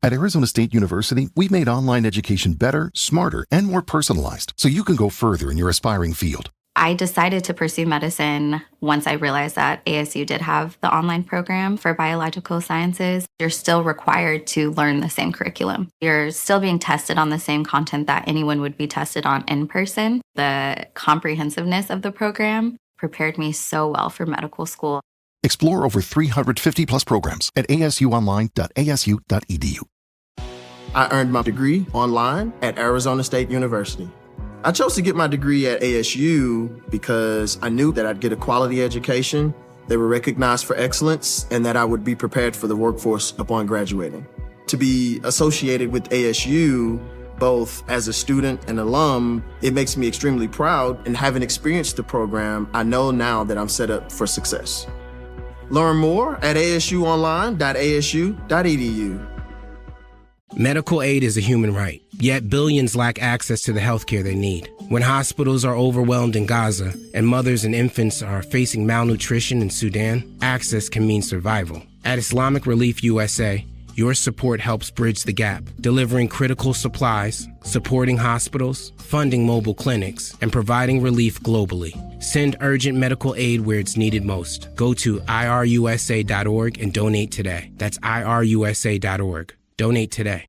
At Arizona State University, we've made online education better, smarter, and more personalized so you can go further in your aspiring field. I decided to pursue medicine once I realized that ASU did have the online program for biological sciences. You're still required to learn the same curriculum. You're still being tested on the same content that anyone would be tested on in person. The comprehensiveness of the program prepared me so well for medical school. Explore over 350 plus programs at asuonline.asu.edu. I earned my degree online at Arizona State University. I chose to get my degree at ASU because I knew that I'd get a quality education, they were recognized for excellence, and that I would be prepared for the workforce upon graduating. To be associated with ASU, both as a student and alum, it makes me extremely proud, and having experienced the program, I know now that I'm set up for success. Learn more at asuonline.asu.edu. Medical aid is a human right, yet billions lack access to the healthcare they need. When hospitals are overwhelmed in Gaza and mothers and infants are facing malnutrition in Sudan, access can mean survival. At Islamic Relief USA, your support helps bridge the gap, delivering critical supplies, supporting hospitals, funding mobile clinics, and providing relief globally. Send urgent medical aid where it's needed most. Go to irusa.org and donate today. That's irusa.org. Donate today.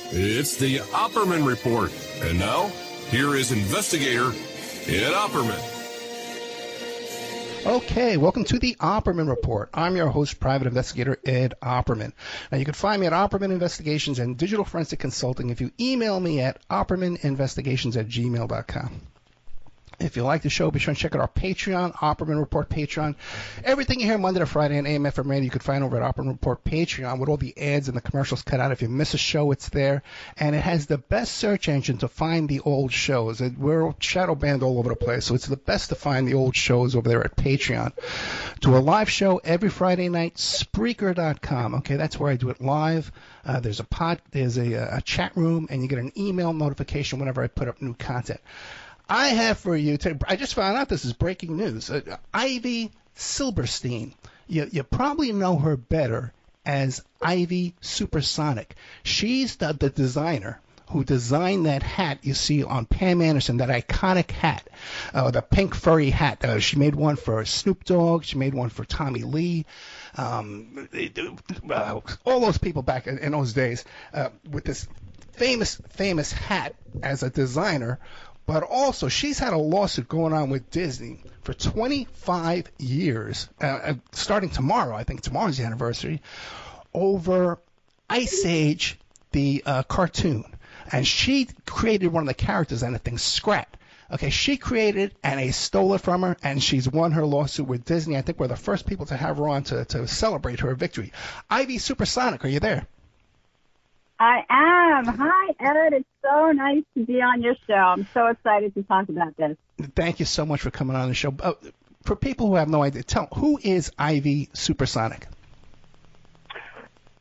It's the Opperman Report. And now, here is investigator Ed Opperman. Okay, welcome to the Opperman Report. I'm your host, Private Investigator Ed Opperman. Now, you can find me at Opperman Investigations and Digital Forensic Consulting if you email me at oppermaninvestigations@gmail.com. If you like the show, be sure and check out our Patreon, Opperman Report Patreon. Everything you hear Monday to Friday on AM/FM radio, you can find over at Opperman Report Patreon with all the ads and the commercials cut out. If you miss a show, it's there. And it has the best search engine to find the old shows. We're shadow banned all over the place, so it's the best to find the old shows over there at Patreon. Do a live show every Friday night, Spreaker.com. Okay, that's where I do it live. There's a chat room, and you get an email notification whenever I put up new content. I have for you today, I just found out this is breaking news, Ivy Silberstein. You probably know her better as Ivy Supersonic. She's the designer who designed that hat you see on Pam Anderson, that iconic hat, the pink furry hat. She made one for Snoop Dogg. She made one for Tommy Lee. All those people back in those days with this famous hat as a designer. But also, she's had a lawsuit going on with Disney for 25 years, starting tomorrow. I think tomorrow's the anniversary, over Ice Age, the cartoon. And she created one of the characters in the thing, Scrat. Okay, she created and they stole it from her, and she's won her lawsuit with Disney. I think we're the first people to have her on to celebrate her victory. Ivy Supersonic, are you there? I am. Hi, Ed. It's so nice to be on your show. I'm so excited to talk about this. Thank you so much for coming on the show. For people who have no idea, who is Ivy Supersonic?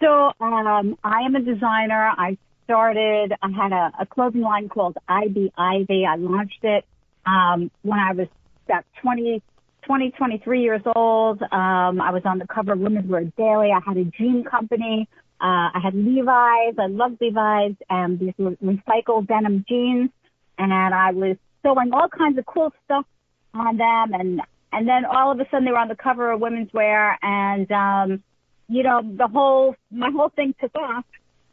So I am a designer. I had a clothing line called Ivy. I launched it when I was about 23 years old. I was on the cover of Women's Wear Daily. I had a jean company. I had Levi's. I loved Levi's, and these were recycled denim jeans. And I was sewing all kinds of cool stuff on them. And then all of a sudden they were on the cover of Women's Wear. And, my whole thing took off.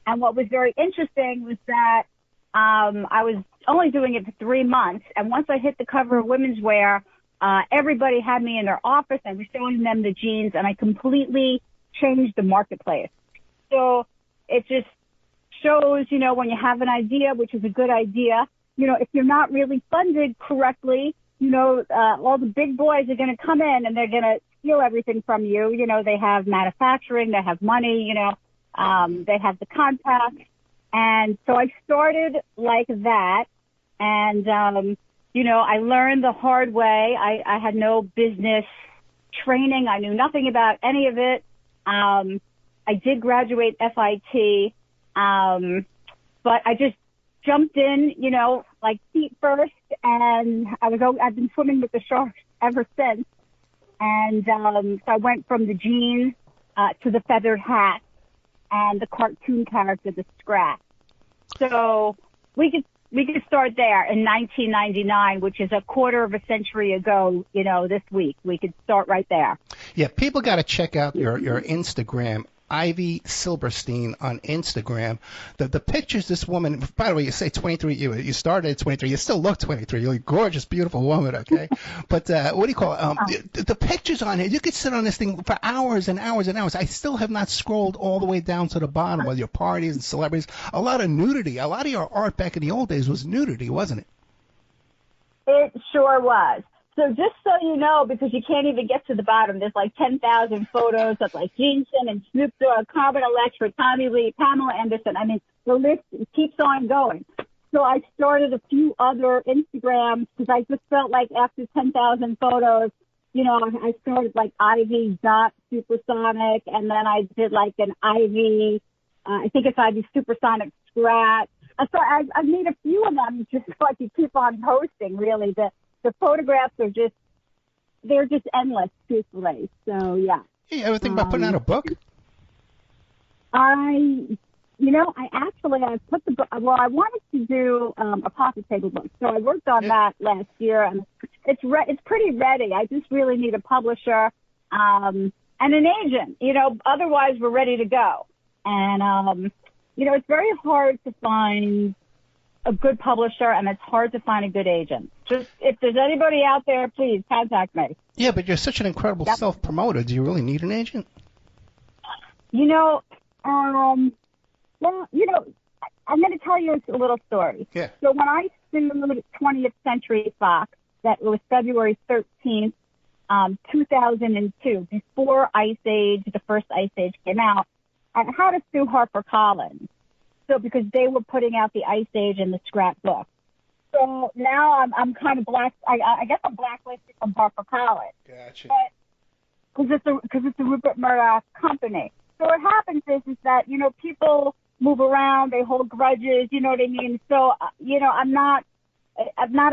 And what was very interesting was that I was only doing it for 3 months. And once I hit the cover of Women's Wear, everybody had me in their office. I was showing them the jeans, and I completely changed the marketplace. So it just shows, when you have an idea, which is a good idea, if you're not really funded correctly, all the big boys are going to come in and they're going to steal everything from you. They have manufacturing, they have money, they have the contacts. And so I started like that. And, I learned the hard way. I had no business training. I knew nothing about any of it. I did graduate FIT, but I just jumped in, like feet first, and I've been swimming with the sharks ever since. And so I went from the jeans to the feathered hat and the cartoon character, the Scrat. So we could start there in 1999, which is a quarter of a century ago, this week. We could start right there. Yeah, people got to check out your Instagram, Ivy Silberstein on Instagram. The pictures this woman, by the way, you say 23, you started at 23, you still look 23. You're a gorgeous, beautiful woman, okay? But what do you call it? The pictures on here, you could sit on this thing for hours and hours and hours. I still have not scrolled all the way down to the bottom with your parties and celebrities. A lot of nudity. A lot of your art back in the old days was nudity, wasn't it? It sure was. So just so you know, because you can't even get to the bottom, there's like 10,000 photos of like Jensen and Snoop Dogg, Carbon Electra, Tommy Lee, Pamela Anderson. I mean, the list keeps on going. So I started a few other Instagrams because I just felt like after 10,000 photos, I started like Ivy Supersonic, and then I did like an Ivy, I think it's Ivy Supersonic Scrat. So I made a few of them just so I could keep on posting, really. The photographs are they're just endless, truthfully. So, yeah. Hey, you ever think about putting out a book? I put the book, I wanted to do a coffee table book. So I worked on that last year, and it's pretty ready. I just really need a publisher and an agent. Otherwise we're ready to go. And, it's very hard to find a good publisher, and it's hard to find a good agent. Just if there's anybody out there, please contact me. Yeah, but you're such an incredible self-promoter. Do you really need an agent? I'm going to tell you a little story. Yeah. So when I sued 20th Century Fox, that was February 13th, 2002, before Ice Age, the first Ice Age came out, I had to sue HarperCollins. So because they were putting out the Ice Age and the Scrat book. So now I'm kind of I guess I'm blacklisted from HarperCollins. Gotcha. But because it's a Rupert Murdoch company. So what happens is that people move around, they hold grudges, you know what I mean. So I'm not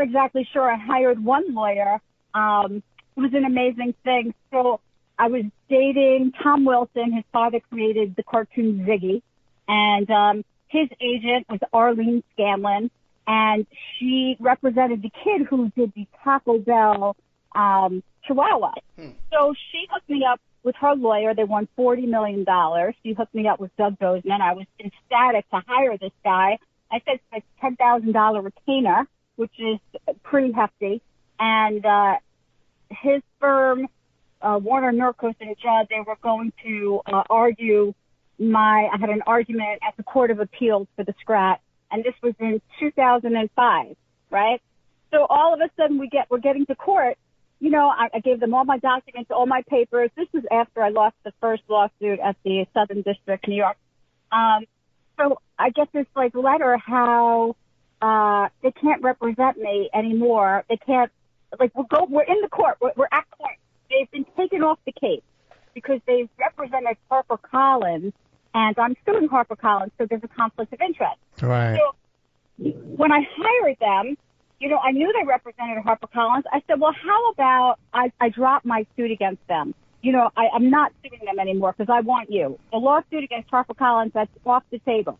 exactly sure. I hired one lawyer. It was an amazing thing. So I was dating Tom Wilson. His father created the cartoon Ziggy, and his agent was Arlene Scanlon, and she represented the kid who did the Taco Bell Chihuahua. So she hooked me up with her lawyer. They won $40 million. She hooked me up with Doug Bozeman. I was ecstatic to hire this guy. I said it's a $10,000 retainer, which is pretty hefty. And his firm, Warner Norcos and Judd, they were going to argue I had an argument at the Court of Appeals for the Scrat, and this was in 2005, right? So all of a sudden we're getting to court. I gave them all my documents, all my papers. This was after I lost the first lawsuit at the Southern District, New York. So I get this letter how they can't represent me anymore. They can't we're in the court. We're at court. They've been taken off the case because they've represented HarperCollins. And I'm suing HarperCollins, so there's a conflict of interest. Right. So when I hired them, I knew they represented HarperCollins. I said, well, how about I drop my suit against them? I'm not suing them anymore because I want you. The lawsuit against HarperCollins, that's off the table.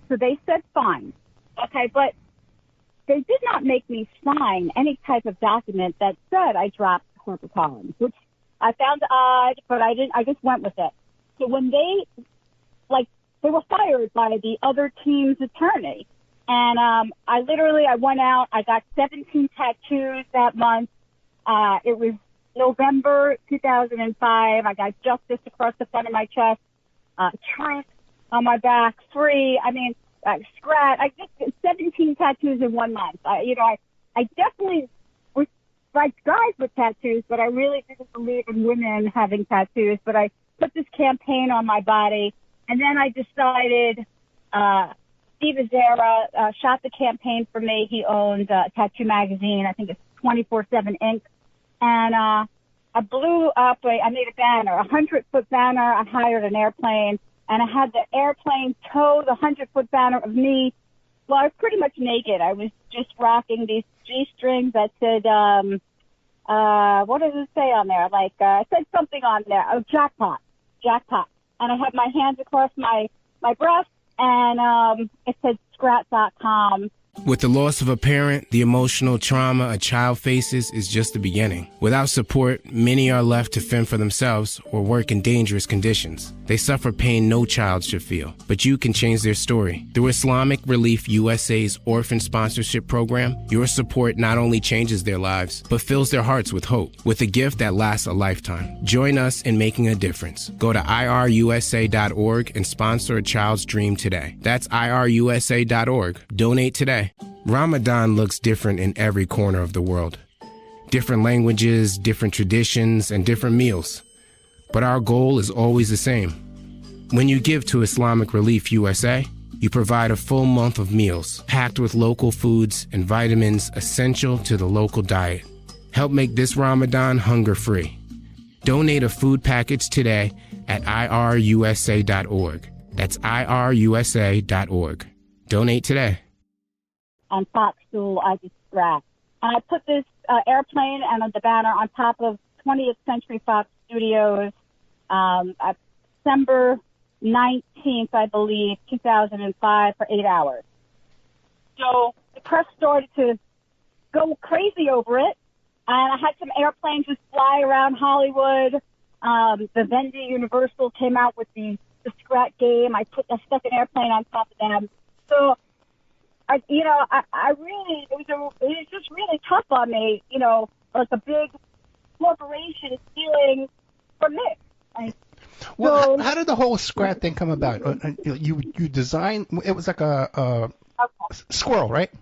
So they said fine. Okay, but they did not make me sign any type of document that said I dropped HarperCollins, which I found odd, but I didn't. I just went with it. So when they were fired by the other team's attorney. And I went out, I got 17 tattoos that month. It was November 2005. I got justice across the front of my chest, truth on my back, free. Scrat. I just 17 tattoos in 1 month. I definitely like guys with tattoos, but I really didn't believe in women having tattoos. But I put this campaign on my body. And then I decided, Steve Azera shot the campaign for me. He owned Tattoo Magazine. I think it's 24/7 Ink. And I blew up, I made a banner, a 100-foot banner. I hired an airplane, and I had the airplane tow the 100-foot banner of me. Well, I was pretty much naked. I was just rocking these G-strings that said, what does it say on there? Like, it said something on there. Oh, jackpot. And I had my hands across my breast, and it said Scrat.com. With the loss of a parent, the emotional trauma a child faces is just the beginning. Without support, many are left to fend for themselves or work in dangerous conditions. They suffer pain no child should feel, but you can change their story. Through Islamic Relief USA's Orphan Sponsorship Program, your support not only changes their lives, but fills their hearts with hope, with a gift that lasts a lifetime. Join us in making a difference. Go to irusa.org and sponsor a child's dream today. That's irusa.org. Donate today. Ramadan looks different in every corner of the world. Different languages, different traditions, and different meals. But our goal is always the same. When you give to Islamic Relief USA, you provide a full month of meals packed with local foods and vitamins essential to the local diet. Help make this Ramadan hunger-free. Donate a food package today at irusa.org. That's irusa.org. Donate today. On Fox Stool, I just Scrat. And I put this airplane and the banner on top of 20th Century Fox Studios, December 19th, I believe, 2005, for 8 hours. So the press started to go crazy over it, and I had some airplanes just fly around Hollywood. The Vivendi Universal came out with the Scrat game. I stuck an airplane on top of them. So I really, it was just really tough on me, like a big corporation stealing from me. Well, how did the whole Scrat thing come about? You designed, it was like a squirrel, right?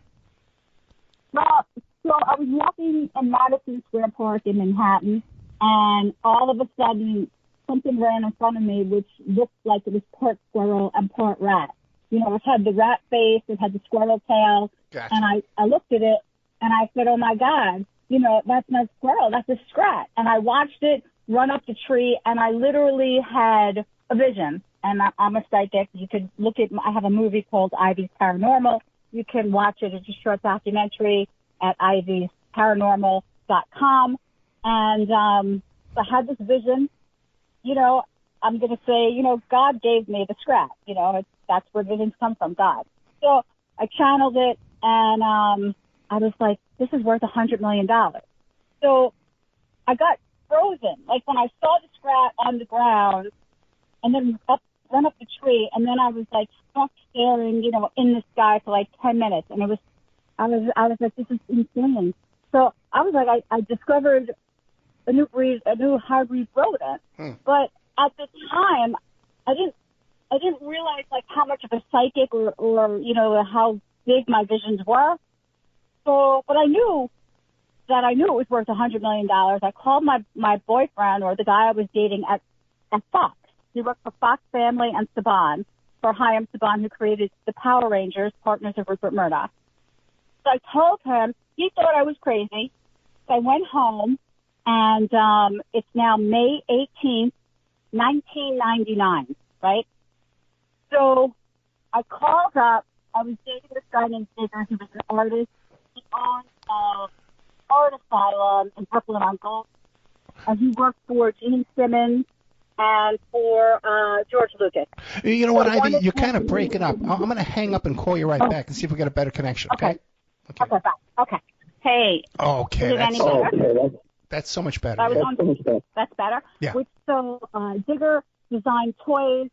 Well, so I was walking in Madison Square Park in Manhattan, and all of a sudden something ran in front of me which looked like it was part squirrel and part rat. It had the rat face, it had the squirrel tail, Gotcha. And I looked at it, and I said, oh, my God, that's not a squirrel, that's a Scrat. And I watched it run up the tree, and I literally had a vision. And I'm a psychic. You could look at, I have a movie called Ivy's Paranormal. You can watch it. It's a short documentary at ivysparanormal.com. And I had this vision, I'm going to say, God gave me the Scrat. That's where visions come from, God. So I channeled it, and I was like, this is worth $100 million. So I got frozen. Like when I saw the Scrat on the ground and then run up the tree, and then I was like stuck staring, in the sky for like 10 minutes. And I was like, this is insane. So I was like, I discovered a new hybrid rodent. But at the time, I didn't realize like how much of a psychic or how big my visions were. So, but I knew it was worth $100 million. I called my boyfriend, or the guy I was dating, at Fox. He worked for Fox Family and Saban, for Chaim Saban, who created the Power Rangers, partners of Rupert Murdoch. So I told him. He thought I was crazy. So I went home, and it's now May 18th, 1999, right? So I called up. I was dating this guy named Digger. He was an artist. He owned an art asylum in Brooklyn on Gold. And he worked for Gene Simmons and for George Lucas. You know what, Ivy? You're kind of breaking up. I'm going to hang up and call you right back and see if we get a better connection, okay? Okay, bye. Okay. Hey. Okay. Is it any better? That's so much better. That's better? Yeah. So Digger designed toys.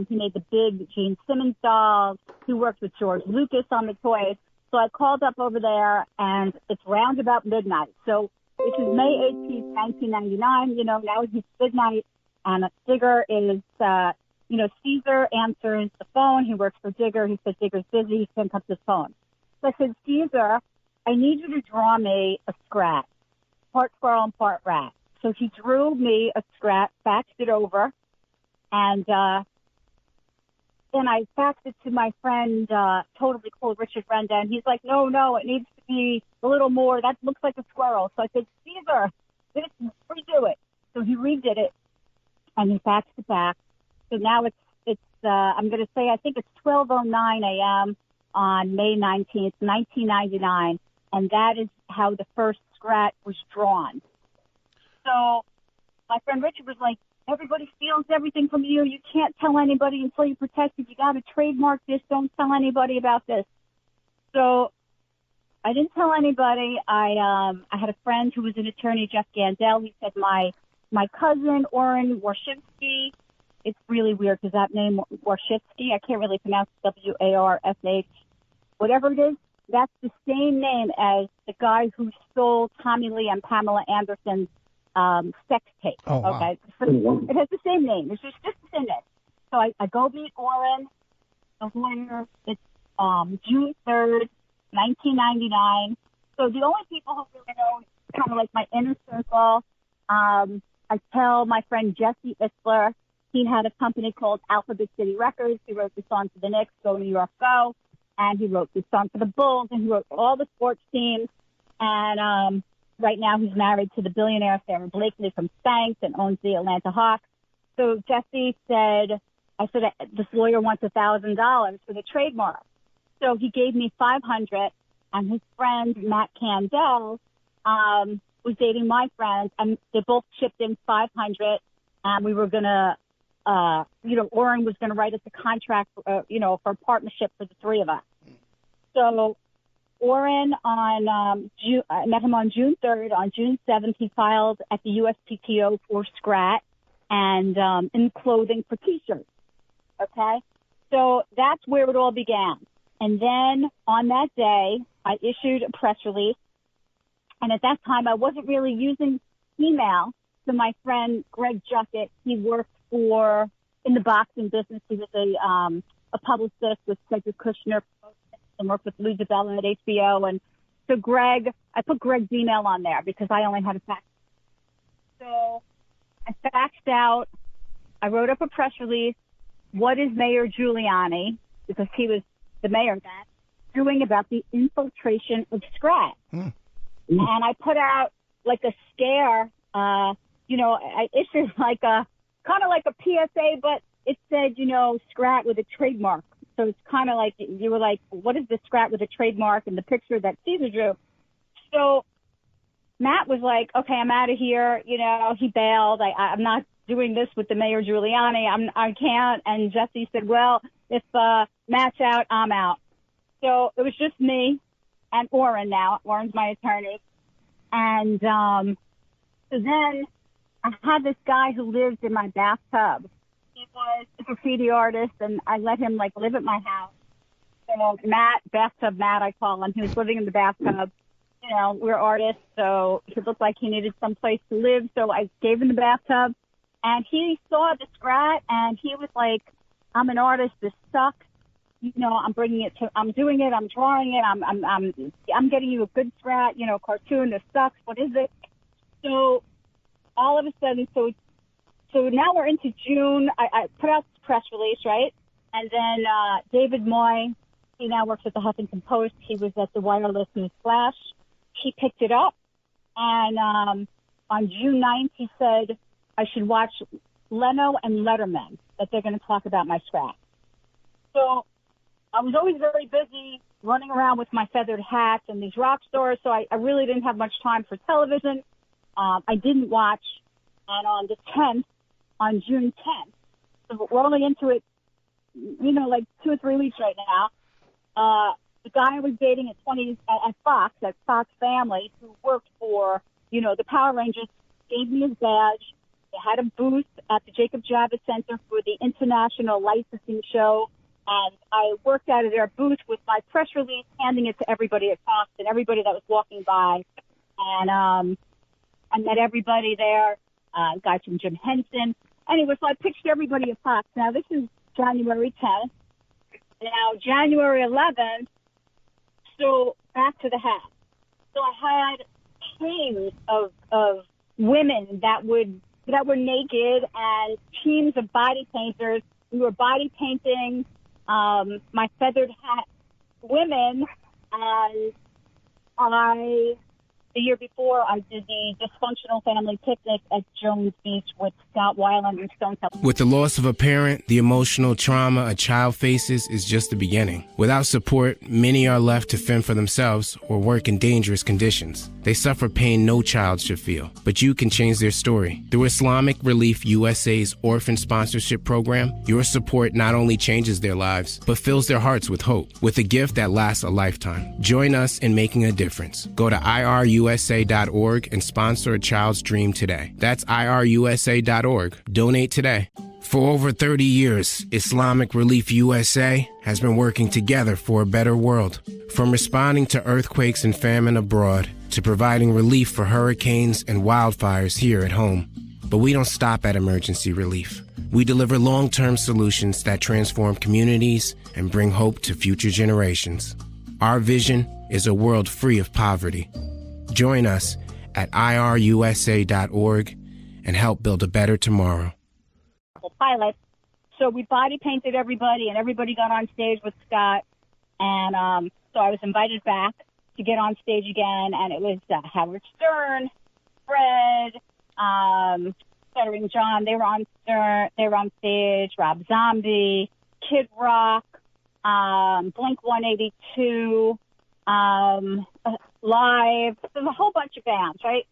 He made the big Gene Simmons dolls. He worked with George Lucas on the toys. So I called up over there, and it's round about midnight. So this is May 18th, 1999. Now it's midnight, and Digger is, Caesar answers the phone. He works for Digger. He said Digger's busy. He can't come to the phone. So I said, Caesar, I need you to draw me a Scrat, part squirrel and part rat. So he drew me a Scrat, faxed it over, and then I faxed it to my friend, totally cool, Richard Brenda, and he's like, no, it needs to be a little more. That looks like a squirrel. So I said, Caesar, let's redo it. So he redid it, and he faxed it back. So now it's I'm going to say, I think it's 12:09 a.m. on May 19th, 1999, and that is how the first Scrat was drawn. So my friend Richard was like, everybody steals everything from you. You can't tell anybody until you protect it. You got to trademark this. Don't tell anybody about this. So I didn't tell anybody. I had a friend who was an attorney, Jeff Gandel. He said my cousin, Oren Warshivsky, it's really weird because that name, Warshivsky, I can't really pronounce Warsh, whatever it is. That's the same name as the guy who stole Tommy Lee and Pamela Anderson's sex tape. Oh, wow. Okay, so it has the same name. It's just the same name. So I go meet Oren, the lawyer. It's June 3rd, 1999. So the only people who really know, kind of like my inner circle. I tell my friend Jesse Isler. He had a company called Alphabet City Records. He wrote the song for the Knicks, Go New York Go. And he wrote the song for the Bulls, and he wrote all the sports teams. And right now he's married to the billionaire Sarah Blakely from Spanx and owns the Atlanta Hawks. So Jesse said, I said, this lawyer wants $1,000 for the trademark. So he gave me $500, and his friend Matt Candell was dating my friend, and they both chipped in $500, and we were gonna, Oren was gonna write us a contract, for a partnership for the three of us. So Oren I met him on June 3rd. On June 7th, he filed at the USPTO for Scrat and in clothing for T-shirts. Okay, so that's where it all began. And then on that day, I issued a press release. And at that time, I wasn't really using email. So my friend Greg Juckett, he worked in the boxing business. He was a publicist with Cedric Kushner and worked with Lou DiBella at HBO. And so I put Greg's email on there because I only had a fax. So I faxed out. I wrote up a press release. What is Mayor Giuliani, because he was the mayor then, doing about the infiltration of Scrat? And I put out like a scare, I issued like a, kind of like a PSA, but it said, Scrat with a trademark. So it's kind of like, you were like, what is the Scrat with a trademark? And the picture that Caesar drew. So Matt was like, okay, I'm out of here. He bailed. I'm not doing this with the Mayor Giuliani. I can't. And Jesse said, well, if Matt's out, I'm out. So it was just me and Oren now. Oren's my attorney. And so then I had this guy who lived in my bathtub. He was a graffiti artist, and I let him, live at my house. So Bathtub Matt, I call him. He was living in the bathtub. We're artists, so he looked like he needed some place to live. So I gave him the bathtub, and he saw the Scrat, and he was like, I'm an artist. This sucks. I'm bringing it to, I'm doing it. I'm drawing it. I'm getting you a good Scrat, cartoon. This sucks. What is it? So all of a sudden, so now we're into June. I put out this press release, right? And then David Moy, he now works at the Huffington Post. He was at the Wireless News Flash. He picked it up. And on June 9th, he said I should watch Leno and Letterman, that they're going to talk about my Scrat. So I was always very busy running around with my feathered hats and these rock stars, so I really didn't have much time for television. I didn't watch. And on the 10th, on June 10th, so we're only into it, 2 or 3 weeks right now, the guy I was dating at Fox Family, who worked for, the Power Rangers, gave me his badge. They had a booth at the Jacob Javits Center for the International Licensing Show. And I worked out of their booth with my press release, handing it to everybody at Fox and everybody that was walking by. And I met everybody there, guys from Jim Henson. Anyway, so I pitched everybody at Fox. Now, this is January 10th. Now, January 11th, so back to the hat. So I had teams of women that were naked and teams of body painters who were body painting my feathered hat women, and I The year before, I did the Dysfunctional Family Picnic at Jones Beach with Scott Weiland and Stone Temple. With the loss of a parent, the emotional trauma a child faces is just the beginning. Without support, many are left to fend for themselves or work in dangerous conditions. They suffer pain no child should feel, but you can change their story. Through Islamic Relief USA's Orphan Sponsorship Program, your support not only changes their lives, but fills their hearts with hope, with a gift that lasts a lifetime. Join us in making a difference. Go to irusa.org and sponsor a child's dream today. That's irusa.org. Donate today. For over 30 years, Islamic Relief USA has been working together for a better world. From responding to earthquakes and famine abroad, to providing relief for hurricanes and wildfires here at home. But we don't stop at emergency relief. We deliver long-term solutions that transform communities and bring hope to future generations. Our vision is a world free of poverty. Join us at irusa.org and help build a better tomorrow. Pilot. So we body painted everybody, and everybody got on stage with Scott. And so I was invited back to get on stage again, and it was Howard Stern, Fred, Stuttering John. They were on stage. Rob Zombie, Kid Rock, Blink 182, Live. There's a whole bunch of bands, right?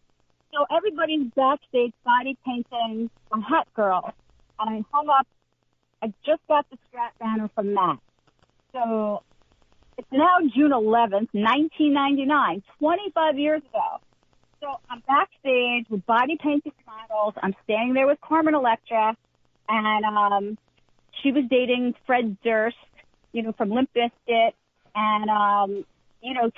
So everybody's backstage body painting from Hat Girl. And I hung up, I just got the Scrat banner from that. So it's now June 11th, 1999, 25 years ago. So I'm backstage with body painted models. I'm standing there with Carmen Electra, and she was dating Fred Durst, from Limp Bizkit. And,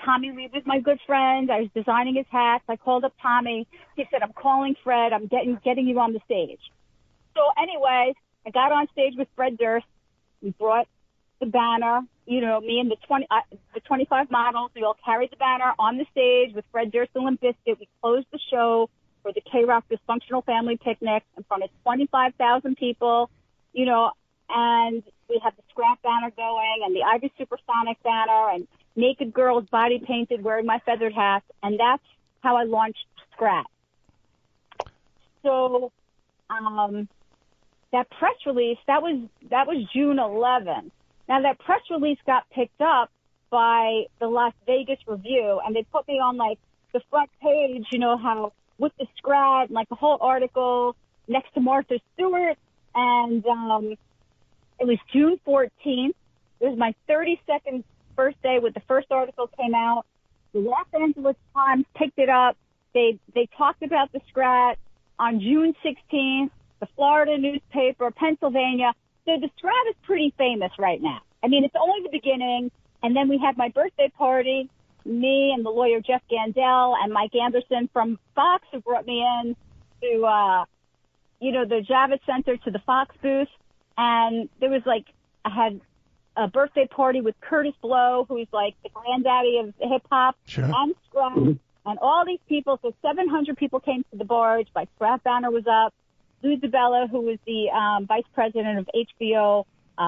Tommy Lee was my good friend. I was designing his hats. I called up Tommy. He said, I'm calling Fred. I'm getting you on the stage. So anyway, I got on stage with Fred Durst. We brought the banner, me and the 25 models. We all carried the banner on the stage with Fred Durst and Limp Bizkit. We closed the show for the K-Rock Dysfunctional Family Picnic in front of 25,000 people, and we had the Scrat banner going and the Ivy Supersonic banner and naked girls body painted wearing my feathered hats. And that's how I launched Scrat. So, that press release, that was June 11th. Now that press release got picked up by the Las Vegas Review, and they put me on the front page, how with the Scrat, and a whole article next to Martha Stewart. And it was June 14th. It was my 32nd birthday when the first article came out. The Los Angeles Times picked it up. They talked about the Scrat on June 16th. The Florida newspaper, Pennsylvania. So the Scrat is pretty famous right now. I mean, it's only the beginning. And then we had my birthday party, me and the lawyer Jeff Gandel and Mike Anderson from Fox, who brought me in to, the Javits Center, to the Fox booth. And there was I had a birthday party with Curtis Blow, who's the granddaddy of hip hop, sure, and Scrat, and all these people. So 700 people came to the barge. My Scrat banner was up. Lou DiBella, who was the vice president of HBO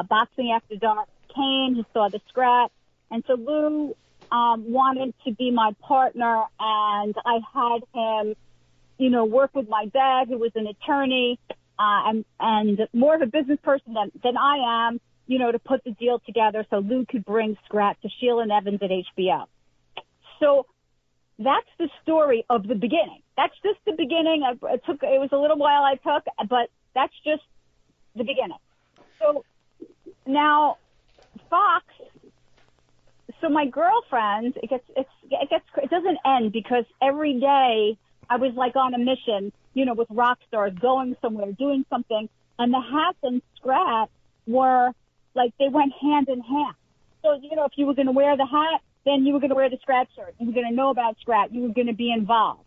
Boxing After Dark, came. He saw the Scrat. And so Lou wanted to be my partner, and I had him, work with my dad, who was an attorney and more of a business person than I am, to put the deal together so Lou could bring Scrat to Sheila and Evans at HBO. So that's the story of the beginning. That's just the beginning. It was a little while I took, but that's just the beginning. So now Fox. So my girlfriend, it doesn't end, because every day I was on a mission, with rock stars, going somewhere, doing something, and the hats and Scrat were they went hand in hand. So if you were going to wear the hat, then you were going to wear the Scrat shirt. You were going to know about Scrat. You were going to be involved.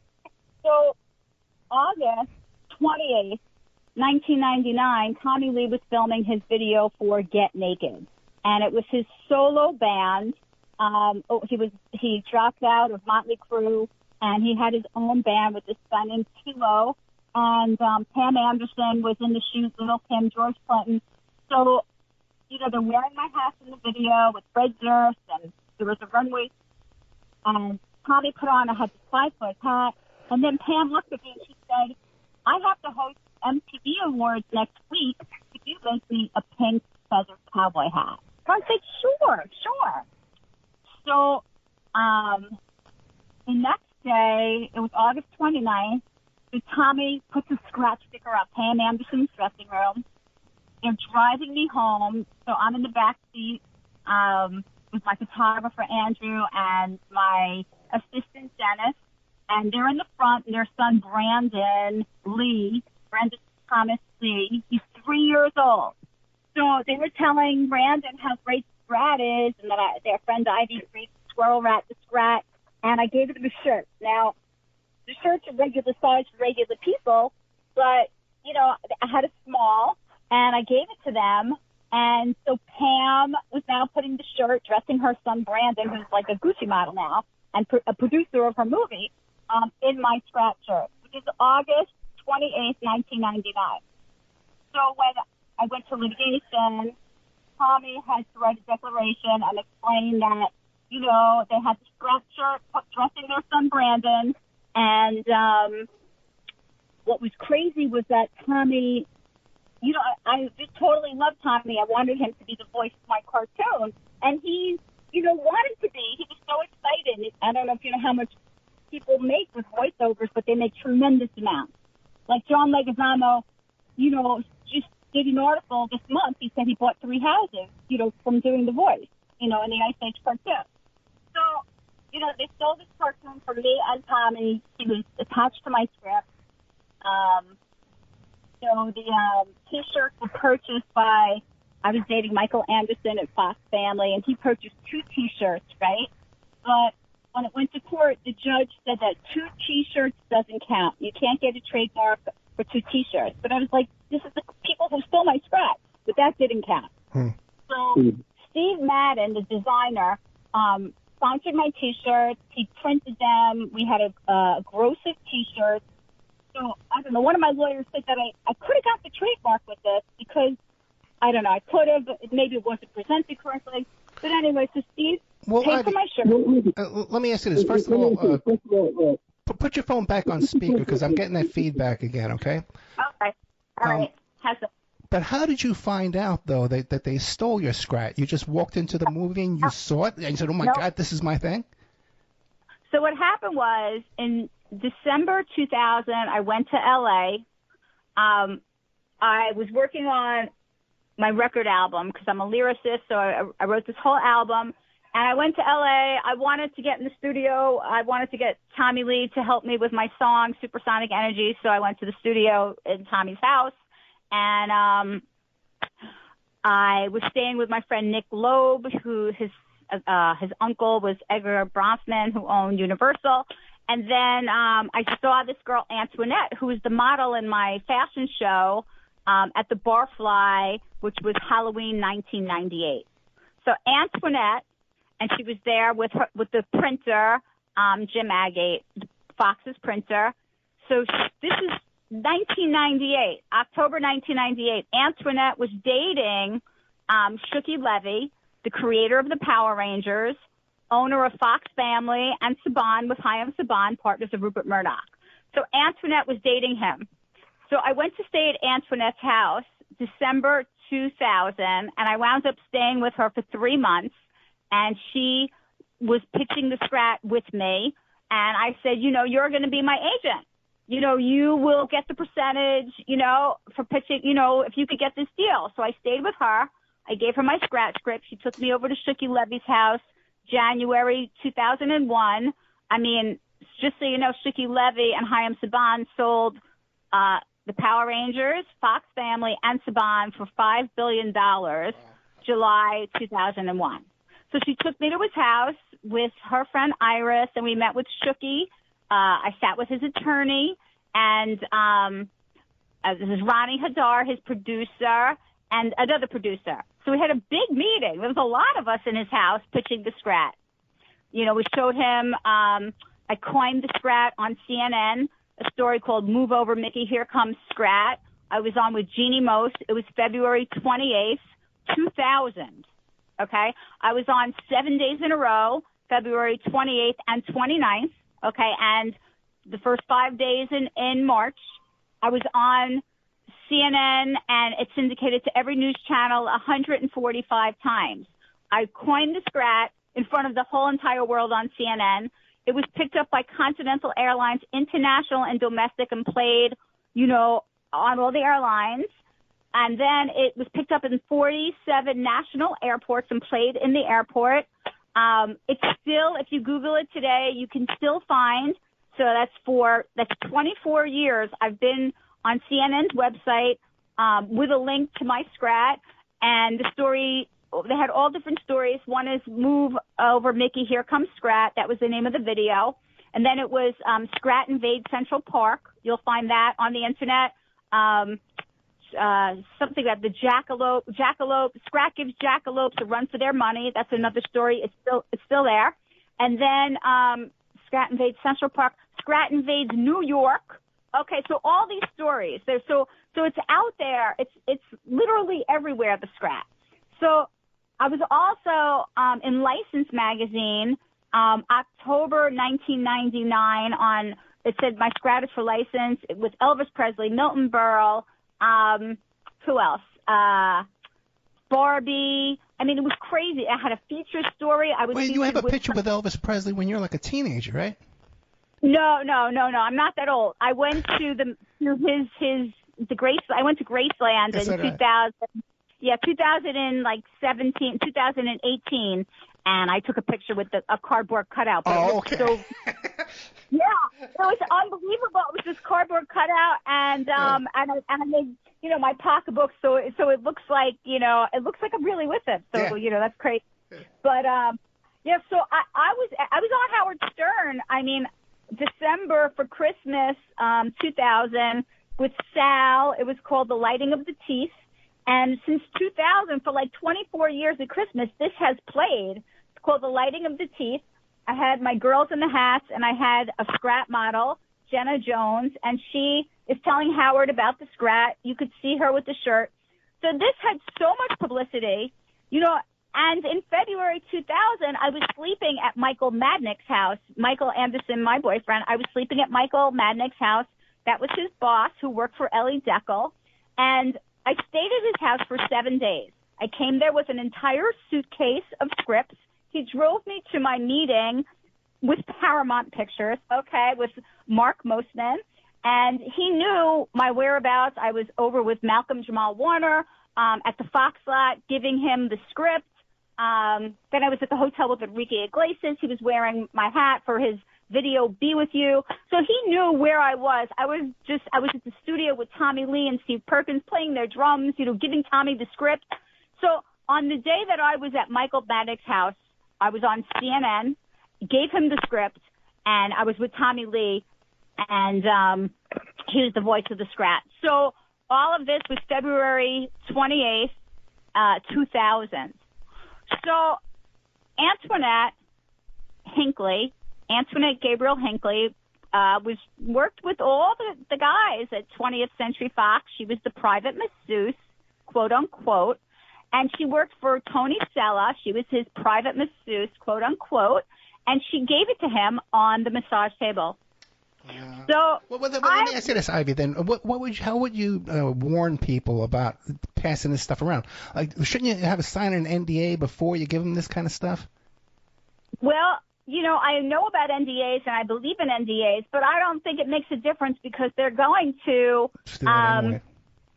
So August 28th, 1999, Tommy Lee was filming his video for Get Naked. And it was his solo band. He dropped out of Motley Crue, and he had his own band with this guy named Tilo. And Pam Anderson was in the shoes, Little Kim, George Clinton. So, they're wearing my hats in the video with Fred Durst, and there was a runway Tommy put on, I had this 5-foot hat, and then Pam looked at me and she said, I have to host MTV Awards next week. Could you make me a pink feathered cowboy hat? So I said, sure. So the next day, it was August 29th, so Tommy puts a Scrat sticker up, Pam Anderson's dressing room. They're driving me home, so I'm in the back seat with my photographer, Andrew, and my assistant, Dennis. And they're in the front, and their son, Brandon Thomas Lee. He's 3 years old. So they were telling Brandon how great Scrat is, and that their friend Ivy created Squirrel Rat the Scrat, and I gave them a shirt. Now, the shirts are regular size for regular people, but, you know, I had a small, and I gave it to them. And so Pam was now putting the shirt, dressing her son Brandon, who's like a Gucci model now, and a producer of her movie, in my Scrat shirt, which is August 28th, 1999. So when I went to litigation, Tommy had to write a declaration and explain that, you know, they had the Scrat shirt dressing their son Brandon. And what was crazy was that Tommy, you know, I just totally loved Tommy. I wanted him to be the voice of my cartoon. And he, you know, wanted to be. He was so excited. I don't know if you know how much people make with voiceovers, but they make tremendous amounts. Like John Leguizamo, you know, just did an article this month. He said he bought 3 houses, you know, from doing the voice, you know, in the Ice Age cartoon. So, you know, they sold this cartoon for me and Tommy. He was attached to my script. So the T-shirts were purchased by, I was dating Michael Anderson at Fox Family, and he purchased 2 T-shirts, right? But when it went to court, the judge said that 2 T-shirts doesn't count. You can't get a trademark for 2 T-shirts. But I was like, this is the people who stole my Scrat, but that didn't count. So Steve Madden, the designer, sponsored my T-shirts. He printed them. We had a gross of T-shirts. So, I don't know, one of my lawyers said that I could have got the trademark with this because, I don't know, I could have, maybe it wasn't presented correctly. But anyway, so Steve paid for my shirt. Let me ask you this. First of all, put your phone back on speaker because I'm getting that feedback again, okay? Okay. All right. But how did you find out, though, that they stole your Scrat? You just walked into the movie and you saw it and you said, oh, my God, this is my thing? So what happened was in December 2000, I went to L.A. I was working on my record album because I'm a lyricist, so I wrote this whole album. And I went to L.A. I wanted to get in the studio. I wanted to get Tommy Lee to help me with my song, Supersonic Energy. So I went to the studio in Tommy's house. And I was staying with my friend Nick Loeb, who his uncle was Edgar Bronfman, who owned Universal. And then I saw this girl, Antoinette, who was the model in my fashion show at the Barfly, which was Halloween 1998. So Antoinette, and she was there with the printer, Jim Agate, Fox's printer. So this is 1998, October 1998. Antoinette was dating Shuki Levy, the creator of the Power Rangers, owner of Fox Family, and Saban with Chaim Saban, partners of Rupert Murdoch. So Antoinette was dating him. So I went to stay at Antoinette's house December 2000, and I wound up staying with her for 3 months, and she was pitching the Scrat with me, and I said, you know, you're going to be my agent. You know, you will get the percentage, you know, for pitching, you know, if you could get this deal. So I stayed with her. I gave her my Scrat script. She took me over to Shuki Levy's house January 2001. I mean, just so you know, Shuki Levy and Chaim Saban sold the Power Rangers, Fox Family, and Saban for $5 billion July 2001. So she took me to his house with her friend Iris, and we met with Shuki. I sat with his attorney, and this is Ronnie Hadar, his producer, and another producer. So we had a big meeting. There was a lot of us in his house pitching the Scrat. You know, we showed him, I coined the Scrat on CNN, a story called Move Over Mickey, Here Comes Scrat. I was on with Jeannie Most. It was February 28th, 2000. Okay? I was on 7 days in a row. February 28th and 29th. Okay, and the first 5 days in March, I was on CNN, and it's syndicated to every news channel 145 times. I coined the Scrat in front of the whole entire world on CNN. It was picked up by Continental Airlines, international and domestic, and played, on all the airlines. And then it was picked up in 47 national airports and played in the airport. It's still, if you Google it today, you can still find. So that's 24 years I've been on CNN's website with a link to my Scrat. And the story, they had all different stories. One is Move Over Mickey, Here Comes Scrat. That was the name of the video. And then it was Scrat Invade Central Park. You'll find that on the internet. Something that the jackalope, Scrat gives jackalopes a run for their money. That's another story. It's still there. And then Scrat Invades Central Park. Scrat Invades New York. Okay, so all these stories. So it's out there. It's literally everywhere, the Scrat. So I was also in License magazine, October 1999 on, it said my Scrat is for license with Elvis Presley, Milton Berle, who else? Barbie. I mean, it was crazy. I had a feature story. Wait, you have a picture with Elvis Presley when you're like a teenager, right? No. I'm not that old. I went to I went to Graceland in 2000. Yeah, 2018, and I took a picture with a cardboard cutout. Okay. So, yeah, it was unbelievable. It was this cardboard cutout, and I made my pocketbook, so it looks like I'm really with it. So that's crazy. But so I was on Howard Stern. I mean, December for Christmas 2000 with Sal. It was called The Lighting of the Teeth. And since 2000, for like 24 years at Christmas, this has played. It's called The Lighting of the Teeth. I had my girls in the hats, and I had a Scrat model, Jenna Jones, and she is telling Howard about the Scrat. You could see her with the shirt. So this had so much publicity, and in February 2000, I was sleeping at Michael Madnick's house. Michael Anderson, my boyfriend, I was sleeping at Michael Madnick's house. That was his boss, who worked for Ellie Deckel. And I stayed at his house for 7 days. I came there with an entire suitcase of scripts. He drove me to my meeting with Paramount Pictures, with Mark Mosman, and he knew my whereabouts. I was over with Malcolm Jamal Warner at the Fox lot, giving him the script. Then I was at the hotel with Enrique Iglesias. He was wearing my hat for his video Be With You. So he knew where I was. I was at the studio with Tommy Lee and Steve Perkins playing their drums, giving Tommy the script. So on the day that I was at Michael Madnick's house, I was on CNN, gave him the script, and I was with Tommy Lee, and he was the voice of the Scrat. So all of this was February 28th, 2000. So Antoinette Gabriel Hinckley, worked with all the guys at 20th Century Fox. She was the private masseuse, quote unquote, and she worked for Tony Sella. She was his private masseuse, quote unquote, and she gave it to him on the massage table. So let me ask you this, Ivy. Then, how would you warn people about passing this stuff around? Like, shouldn't you have a sign an NDA before you give them this kind of stuff? Well, I know about NDAs and I believe in NDAs, but I don't think it makes a difference because they're going to steal it anyway.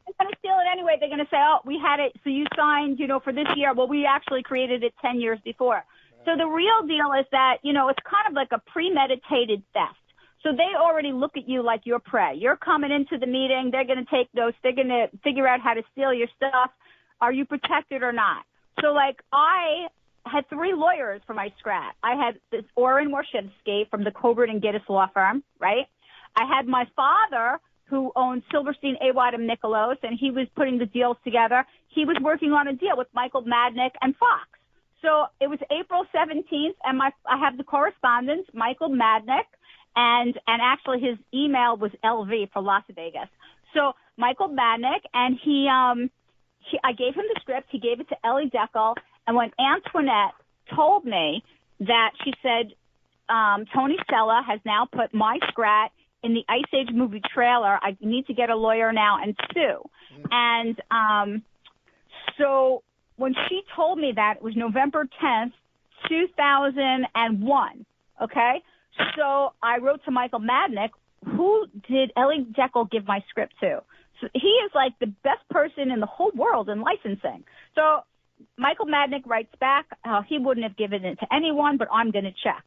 They're going to steal it anyway. They're going to say, "Oh, we had it, so you signed, for this year." Well, we actually created it 10 years before. So the real deal is that, it's kind of like a premeditated theft. So they already look at you like you're prey. You're coming into the meeting. They're going to take notes. They're going to figure out how to steal your stuff. Are you protected or not? So, I had 3 lawyers for my Scrat. I had this Oren Warshevsky from the Colbert and Gittes law firm, right? I had my father, who owned Silverstein, Awad, and Nicholas, and he was putting the deals together. He was working on a deal with Michael Madnick and Fox. So it was April 17th, and I have the correspondence, Michael Madnick, and actually his email was LV for Las Vegas. So Michael Madnick, and I gave him the script. He gave it to Ellie Deckel. And when Antoinette told me that she said Tony Stella has now put my Scrat in the Ice Age movie trailer. I need to get a lawyer now and sue. And so when she told me that, it was November 10th, 2001, okay? So I wrote to Michael Madnick, who did Ellie Deckel give my script to? So he is like the best person in the whole world in licensing. So Michael Madnick writes back, he wouldn't have given it to anyone, but I'm going to check.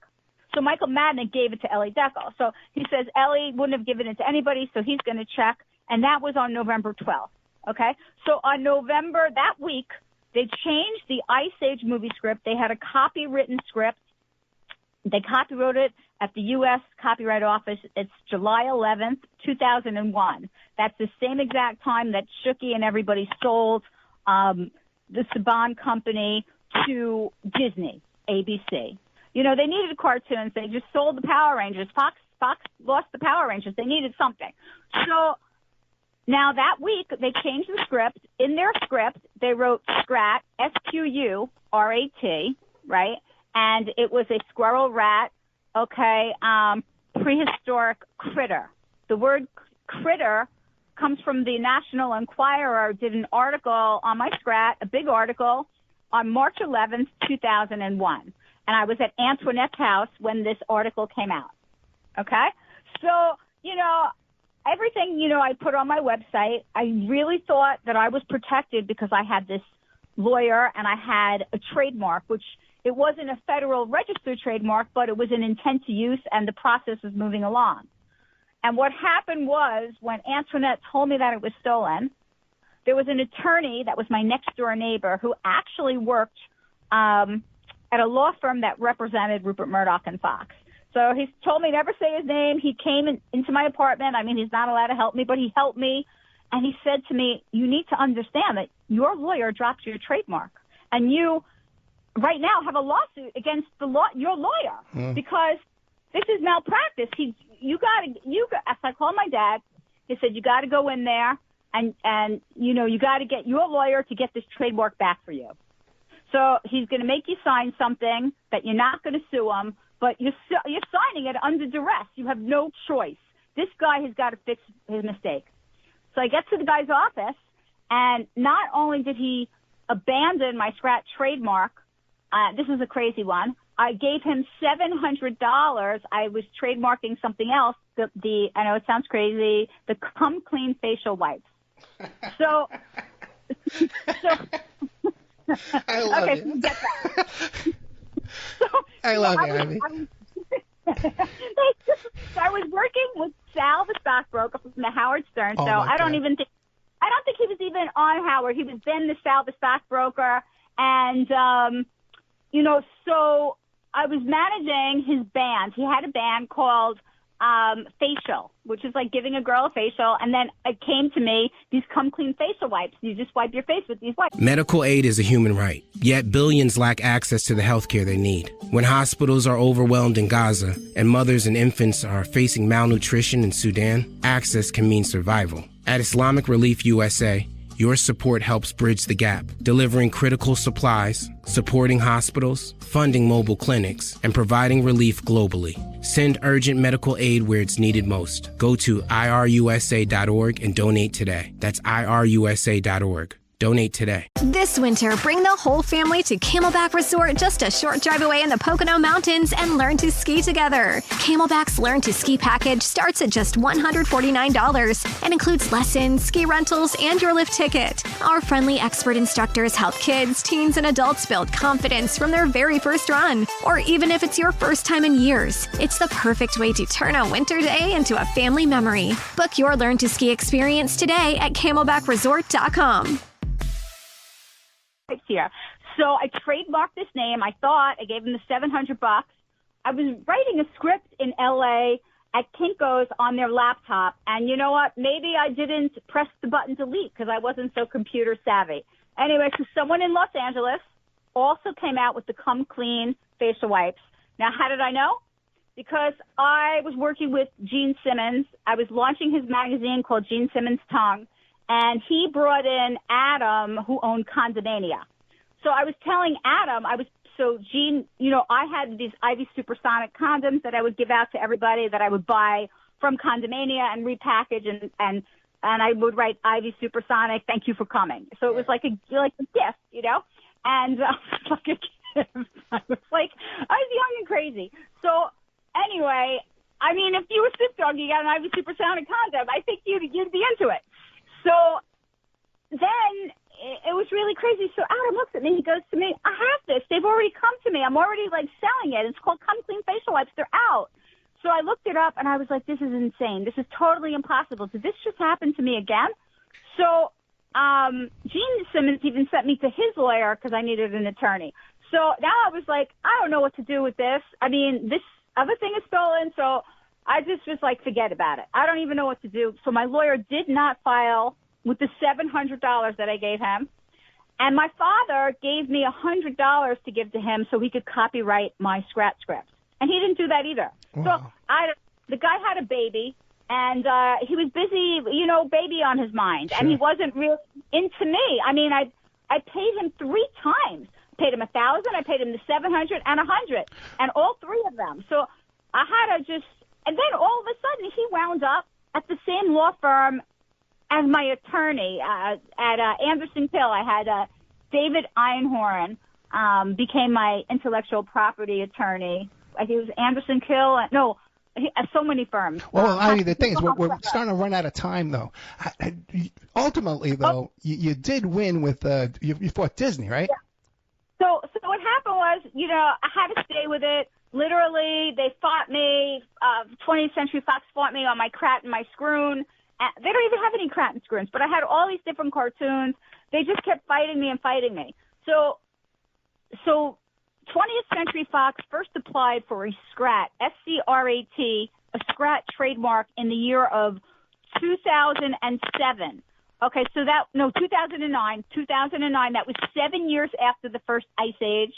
So Michael Madnick gave it to Ellie Deckel. So he says Ellie wouldn't have given it to anybody, so he's going to check. And that was on November 12th, okay? So on November, that week, they changed the Ice Age movie script. They had a copywritten script. They copywrote it at the U.S. Copyright Office. It's July 11th, 2001. That's the same exact time that Shooky and everybody sold the Saban company to Disney, ABC. You know, they needed cartoons. They just sold the Power Rangers. Fox lost the Power Rangers. They needed something. So now that week, they changed the script. In their script, they wrote Scrat, Sqrat, right? And it was a squirrel rat, okay, prehistoric critter. The word critter comes from the National Enquirer, did an article on my Scrat, a big article, on March 11th, 2001. And I was at Antoinette's house when this article came out, okay? So, you know, everything, you know, I put on my website, I really thought that I was protected because I had this lawyer and I had a trademark, which it wasn't a federal registered trademark, but it was an intent to use, and the process was moving along. And what happened was when Antoinette told me that it was stolen, there was an attorney that was my next door neighbor who actually worked at a law firm that represented Rupert Murdoch and Fox. So he told me never say his name. He came into my apartment. I mean, he's not allowed to help me, but he helped me. And he said to me, you need to understand that your lawyer dropped your trademark. And you right now have a lawsuit against your lawyer because this is malpractice. So I called my dad. He said, you got to go in there and, you know, you got to get your lawyer to get this trademark back for you. So he's going to make you sign something that you're not going to sue him, but you're signing it under duress. You have no choice. This guy has got to fix his mistake. So I get to the guy's office, and not only did he abandon my Scrat trademark, this is a crazy one. I gave him $700. I was trademarking something else. I know it sounds crazy, the Come Clean facial wipes. So I love okay, you. Get that. I love you, Ivy. So I was working with Sal, the stockbroker from the Howard Stern. Oh, so I don't think he was even on Howard. He was then the Sal, the stockbroker, and you know, so I was managing his band. He had a band called Facial, which is like giving a girl a facial, and then it came to me, these Come Clean facial wipes. You just wipe your face with these wipes. Medical aid is a human right, yet billions lack access to the healthcare they need. When hospitals are overwhelmed in Gaza and mothers and infants are facing malnutrition in Sudan, access can mean survival. At Islamic Relief USA, your support helps bridge the gap, delivering critical supplies, supporting hospitals, funding mobile clinics, and providing relief globally. Send urgent medical aid where it's needed most. Go to irusa.org and donate today. That's irusa.org. Donate today. This winter, bring the whole family to Camelback Resort, just a short drive away in the Pocono Mountains, and learn to ski together. Camelback's Learn to Ski package starts at just $149 and includes lessons, ski rentals, and your lift ticket. Our friendly expert instructors help kids, teens, and adults build confidence from their very first run. Or even if it's your first time in years, it's the perfect way to turn a winter day into a family memory. Book your Learn to Ski experience today at camelbackresort.com. Here. So I trademarked this name. I thought I gave him the $700. I was writing a script in LA at Kinko's on their laptop. And you know what? Maybe I didn't press the button delete because I wasn't so computer savvy. Anyway, so someone in Los Angeles also came out with the Come Clean facial wipes. Now, how did I know? Because I was working with Gene Simmons. I was launching his magazine called Gene Simmons' Tongue. And he brought in Adam, who owned Condomania. So I was telling Adam, I was so Gene, I had these Ivy Supersonic condoms that I would give out to everybody that I would buy from Condomania and repackage, and I would write Ivy Supersonic, thank you for coming. So it was like a gift, and like a gift. I was young and crazy. So anyway, I mean, if you were Sith Dog, you got an Ivy Supersonic condom, I think you'd be into it. So then it was really crazy. So Adam looks at me. He goes to me, I have this. They've already come to me. I'm already selling it. It's called Come Clean Facial Wipes. They're out. So I looked it up and I was like, this is insane. This is totally impossible. Did this just happen to me again? So Gene Simmons even sent me to his lawyer because I needed an attorney. So now I was like, I don't know what to do with this. I mean, this other thing is stolen. So I just was like, forget about it. I don't even know what to do. So my lawyer did not file with the $700 that I gave him. And my father gave me $100 to give to him so he could copyright my Scrat scripts. And he didn't do that either. Wow. So the guy had a baby, and he was busy, baby on his mind. Sure. And he wasn't really into me. I mean, I paid him 3 times. I paid him $1,000, I paid him the $700 and $100, and all 3 of them. So I had to and then all of a sudden he wound up at the same law firm as my attorney at Anderson Till. I had David Einhorn became my intellectual property attorney. He was Anderson Till. So many firms. Well, Ivy, the thing is, we're starting to run out of time, though. Ultimately, though, you did win with you fought Disney, right? Yeah. So what happened was, I had to stay with it. Literally, they fought me. 20th Century Fox fought me on my Crat and my Scroon. They don't even have any Crat and Scroons, but I had all these different cartoons. They just kept fighting me and fighting me. So 20th Century Fox first applied for a Scrat, S-C-R-A-T, a Scrat trademark in the year of 2007. Okay, 2009. 2009, that was 7 years after the first Ice Age.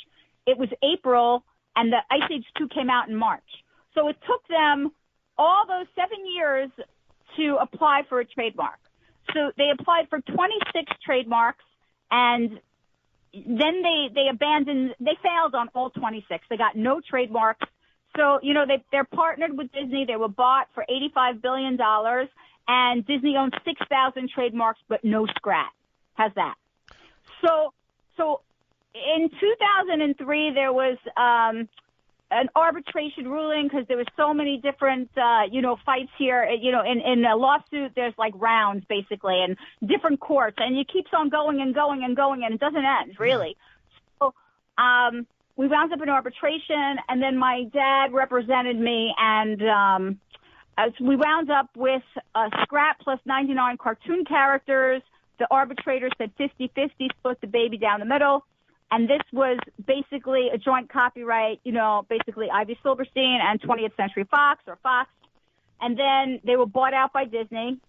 It was April, and the Ice Age 2 came out in March. So it took them all those 7 years to apply for a trademark. So they applied for 26 trademarks, and then they failed on all 26. They got no trademarks. So, they're partnered with Disney. They were bought for $85 billion, and Disney owns 6,000 trademarks, but no Scrat. How's that? So in 2003, there was an arbitration ruling because there was so many different, fights here. In a lawsuit, there's rounds basically and different courts, and it keeps on going and going and going, and it doesn't end really. So we wound up in arbitration, and then my dad represented me, and as we wound up with Scrat plus 99 cartoon characters. The arbitrator said 50-50, split the baby down the middle. And this was basically a joint copyright, basically Ivy Silverstein and 20th Century Fox or Fox. And then they were bought out by Disney.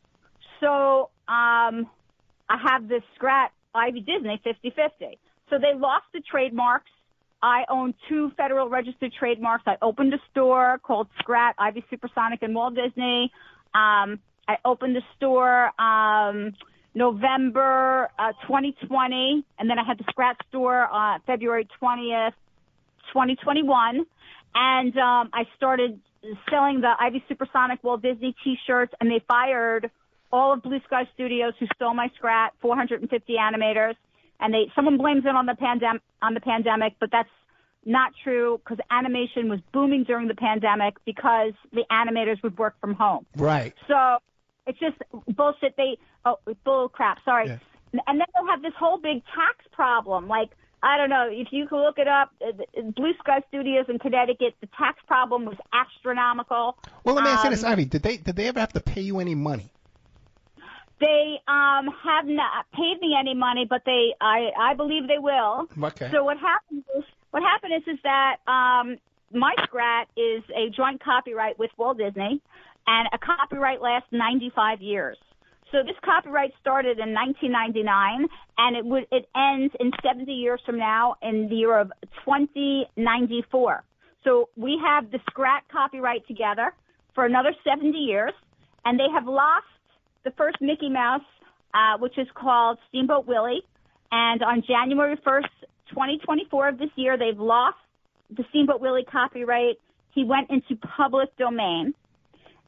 So I have this Scrat Ivy Disney 50-50. So they lost the trademarks. I own 2 federal registered trademarks. I opened a store called Sqrat, Ivy Supersonic and Walt Disney. I opened a store November 2020, and then I had the Scrat store February 20th, 2021. And I started selling the Ivy Supersonic Walt Disney T-shirts, and they fired all of Blue Sky Studios who stole my Scrat, 450 animators. And someone blames it on the pandemic, but that's not true because animation was booming during the pandemic because the animators would work from home. Right. So it's just bullshit. Bull crap. Sorry. Yeah. And then they'll have this whole big tax problem. I don't know if you can look it up. Blue Sky Studios in Connecticut, the tax problem was astronomical. Well, let me ask you this, Ivy. Did they ever have to pay you any money? They have not paid me any money, but I believe they will. Okay. So what happened is that my Scrat is a joint copyright with Walt Disney, and a copyright lasts 95 years. So this copyright started in 1999, and it ends in 70 years from now in the year of 2094. So we have the Scrat copyright together for another 70 years, and they have lost the first Mickey Mouse, which is called Steamboat Willie. And on January 1st, 2024 of this year. They've lost the Steamboat Willie copyright. He went into public domain.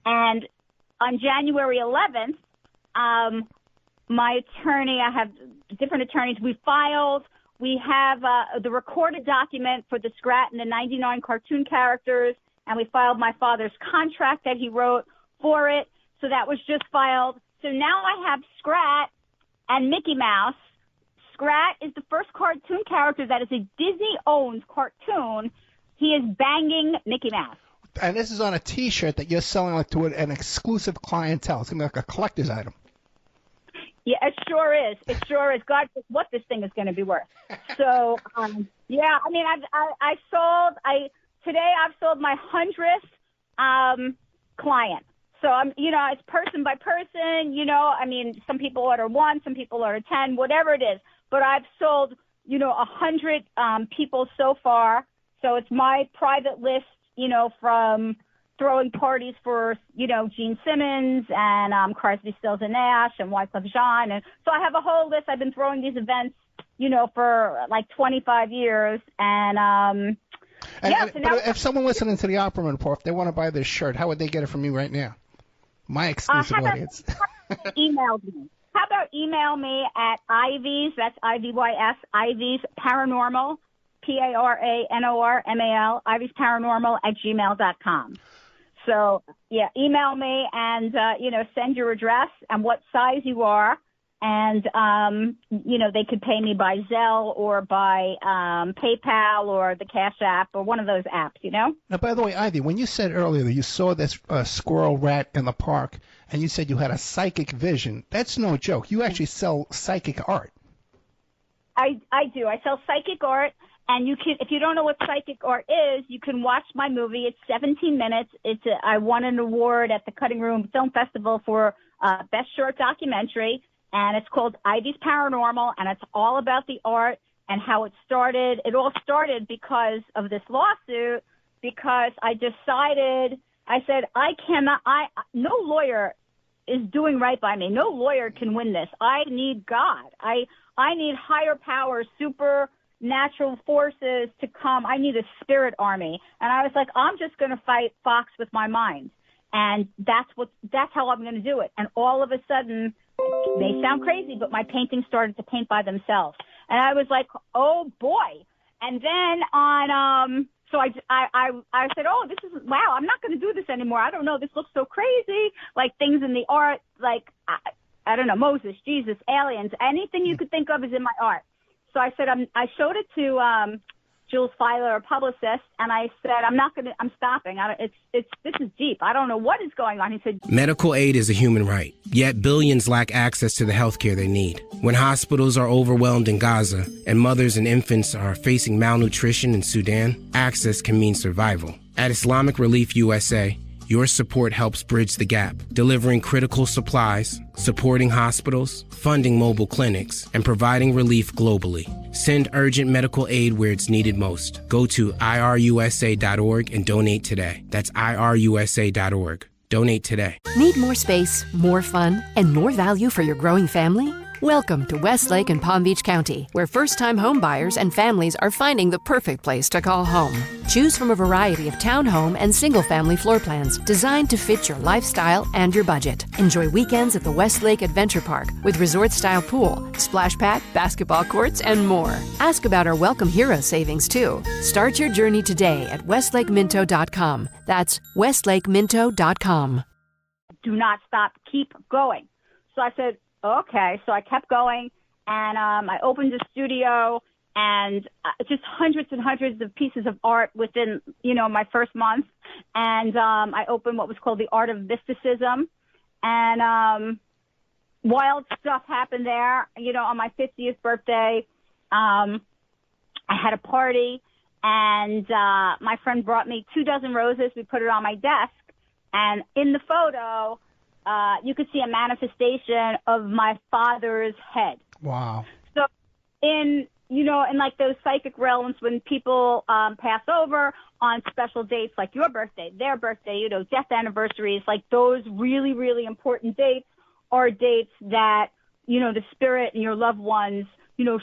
And on January 11th, my attorney, I have different attorneys, we have the recorded document for the Scrat and the 99 cartoon characters, and we filed my father's contract that he wrote for it. So that was just filed. So now I have Scrat and Mickey Mouse. Scrat is the first cartoon character that is a Disney-owned cartoon. He is banging Mickey Mouse. And this is on a T-shirt that you're selling like to an exclusive clientele. It's going to be like a collector's item. Yeah, it sure is. It sure is. God knows what this thing is going to be worth. So, yeah, I mean, today I've sold my 100th client. So it's person by person, I mean, some people order 1, some people order 10, whatever it is. But I've sold, 100 people so far. So it's my private list, from throwing parties for, Gene Simmons and Crosby, Stills and Nash and Wyclef Jean. And so I have a whole list. I've been throwing these events, for like 25 years. And if someone listening to the Opperman Report, if they want to buy this shirt, how would they get it from you right now? My exclusive audience. Email me. How about email me at Ivy's, that's IVYS, Ivy's Paranormal, PARANORMAL, Ivy's Paranormal @gmail.com. So, yeah, email me and, send your address and what size you are. And, they could pay me by Zelle or by PayPal or the Cash App or one of those apps, Now, by the way, Ivy, when you said earlier that you saw this squirrel rat in the park and you said you had a psychic vision, that's no joke. You actually sell psychic art. I do. I sell psychic art. And you can, if you don't know what psychic art is, you can watch my movie. It's 17 minutes. I won an award at the Cutting Room Film Festival for Best Short Documentary. And it's called Ivy's Paranormal, and it's all about the art and how it started. It all started because of this lawsuit, because I decided, I said, no lawyer is doing right by me. No lawyer can win this. I need God. I need higher powers, supernatural forces to come. I need a spirit army. And I was like, I'm just going to fight Fox with my mind. And that's how I'm going to do it. And all of a sudden, it may sound crazy, but my paintings started to paint by themselves. And I was like, oh boy. And then so I said, oh, this is, wow, I'm not going to do this anymore. I don't know. This looks so crazy. Like things in the art, like, I don't know, Moses, Jesus, aliens, anything you could think of is in my art. So I said, I showed it to, Jules Filer, a publicist, and I said, I'm stopping. This is deep. I don't know what is going on. He said, medical aid is a human right, yet billions lack access to the health care they need. When hospitals are overwhelmed in Gaza and mothers and infants are facing malnutrition in Sudan, access can mean survival. At Islamic Relief USA, your support helps bridge the gap, delivering critical supplies, supporting hospitals, funding mobile clinics, and providing relief globally. Send urgent medical aid where it's needed most. Go to irusa.org and donate today. That's irusa.org. Donate today. Need more space, more fun, and more value for your growing family? Welcome to Westlake and Palm Beach County, where first-time home buyers and families are finding the perfect place to call home. Choose from a variety of townhome and single-family floor plans designed to fit your lifestyle and your budget. Enjoy weekends at the Westlake Adventure Park with resort-style pool, splash pad, basketball courts, and more. Ask about our Welcome Hero savings, too. Start your journey today at westlakeminto.com. That's westlakeminto.com. do not stop. Keep going. So I said, okay. So I kept going, and I opened a studio, and just hundreds and hundreds of pieces of art within, my first month. And I opened what was called the Art of Mysticism. And wild stuff happened there. On my 50th birthday, I had a party, and my friend brought me 24 roses. We put it on my desk. And in the photo, you could see a manifestation of my father's head. Wow. So in like those psychic realms, when people pass over on special dates like your birthday, their birthday, death anniversaries, like those really, really important dates are dates that, the spirit and your loved ones,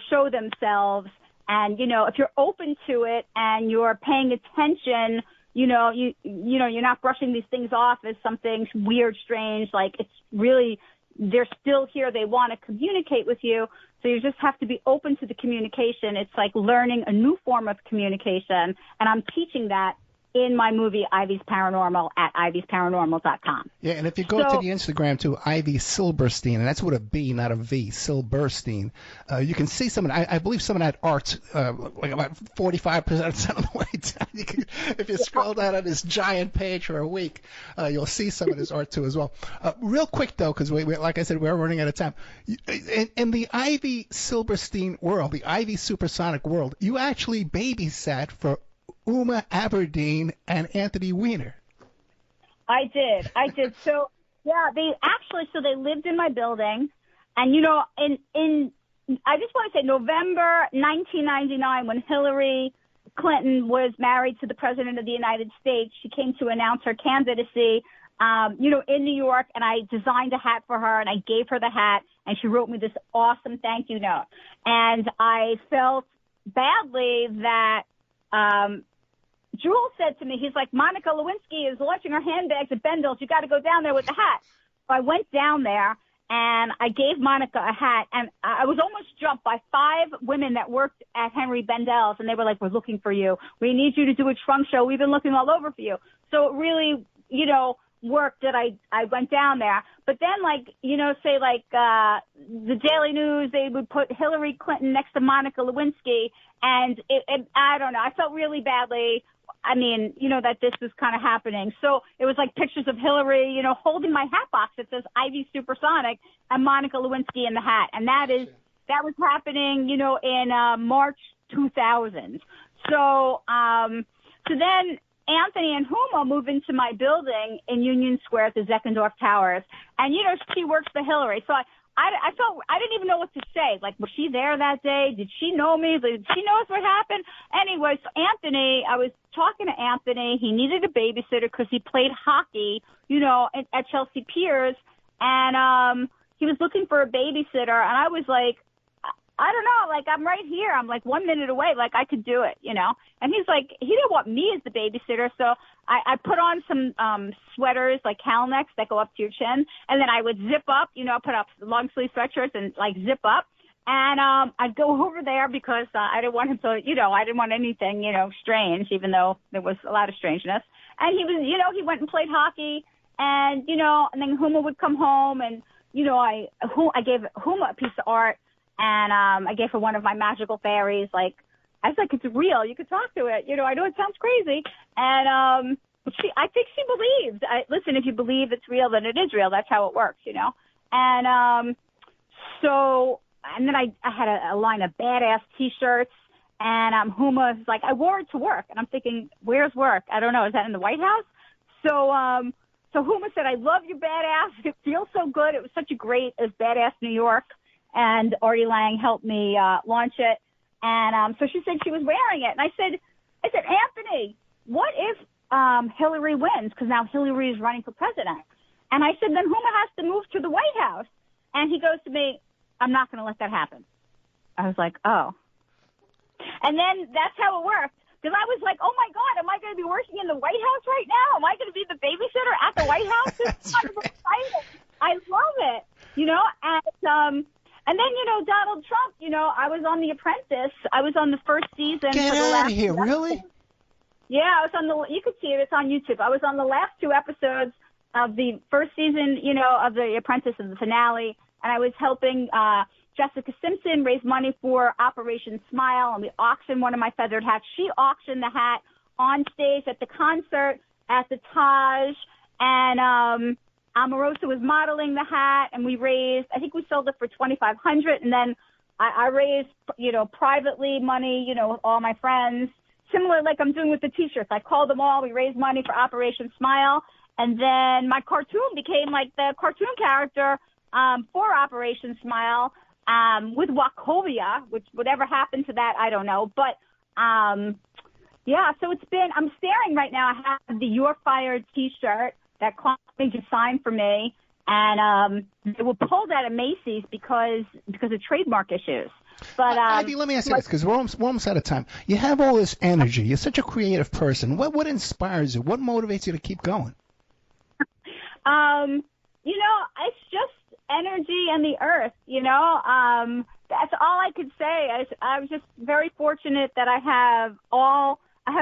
show themselves And, if you're open to it and you're paying attention, you're not brushing these things off as something weird, strange, like it's really, they're still here. They want to communicate with you. So you just have to be open to the communication. It's like learning a new form of communication. And I'm teaching that in my movie, Ivy's Paranormal, at ivysparanormal.com. Yeah, and if you go to the Instagram, too, Ivy Silberstein, and that's with a B, not a V, Silberstein, you can see some of that. I believe some of that art, like about 45% of the way down. If you scroll down on this giant page for a week, you'll see some of this art, too, as well. Real quick, though, because, like I said, we're running out of time. In the Ivy Silberstein world, the Ivy Supersonic world, you actually babysat for Uma Aberdeen and Anthony Weiner. I did. So, yeah, they lived in my building. And, I just want to say November 1999, when Hillary Clinton was married to the President of the United States, she came to announce her candidacy, in New York, and I designed a hat for her, and I gave her the hat, and she wrote me this awesome thank you note. And I felt badly that, Jules said to me, he's like, Monica Lewinsky is launching her handbags at Bendel's. You got to go down there with the hat. So I went down there, and I gave Monica a hat, and I was almost jumped by 5 women that worked at Henry Bendel's, and they were like, we're looking for you. We need you to do a trunk show. We've been looking all over for you. So it really, worked that I went down there. But then, the Daily News, they would put Hillary Clinton next to Monica Lewinsky, and I don't know. I felt really badly. That this was kind of happening. So it was like pictures of Hillary, holding my hat box that says Ivy Supersonic and Monica Lewinsky in the hat. And that was happening, in March 2000. So then Anthony and Huma move into my building in Union Square at the Zeckendorf Towers. And, she works for Hillary. So I felt I didn't even know what to say. Like, was she there that day? Did she know me? Did she know what happened? Anyway, so I was talking to Anthony. He needed a babysitter because he played hockey, at Chelsea Piers. And he was looking for a babysitter. And I was like, I don't know, like, I'm right here. I'm like 1 minute away. Like, I could do it, And he's like, he didn't want me as the babysitter. So I put on some sweaters, like cowl necks that go up to your chin. And then I would zip up, put up long sleeve sweatshirts and like zip up. And I'd go over there because I didn't want him to, I didn't want anything, strange, even though there was a lot of strangeness. And he was, he went and played hockey. And, and then Huma would come home and, I gave Huma a piece of art. And I gave her one of my magical fairies. Like, I was like, it's real. You could talk to it. I know it sounds crazy. And I think she believed. Listen, if you believe it's real, then it is real. That's how it works, And and then I had a line of badass T-shirts. And Huma was like, I wore it to work. And I'm thinking, where's work? I don't know. Is that in the White House? So Huma said, I love your badass. It feels so good. It was such a great as Badass New York. And Artie Lang helped me launch it. And so she said she was wearing it. And I said, Anthony, what if Hillary wins? Because now Hillary is running for president. And I said, then Huma has to move to the White House. And he goes to me, I'm not going to let that happen. I was like, oh. And then that's how it worked. Because I was like, oh, my God, am I going to be working in the White House right now? Am I going to be the babysitter at the White House? It's kind of exciting. I love it, And then, Donald Trump, I was on The Apprentice. I was on the first season. Get out of here, really? Yeah, I was on you could see it. It's on YouTube. I was on the last 2 episodes of the first season, of The Apprentice and the finale. And I was helping Jessica Simpson raise money for Operation Smile. And we auctioned one of my feathered hats. She auctioned the hat on stage at the concert at the Taj. And, Omarosa was modeling the hat, and we sold it for $2,500, and then I raised, privately money, with all my friends, similar like I'm doing with the T-shirts. I called them all. We raised money for Operation Smile, and then my cartoon became like the cartoon character for Operation Smile with Wachovia, which whatever happened to that, I don't know. But, so I'm staring right now. I have the You're Fired T-shirt that client made you sign for me. and they were pulled out of Macy's because of trademark issues. But Ivy, let me ask you this, because we're almost out of time. You have all this energy. You're such a creative person. What inspires you? What motivates you to keep going? It's just energy and the earth. That's all I could say. I was just very fortunate that I have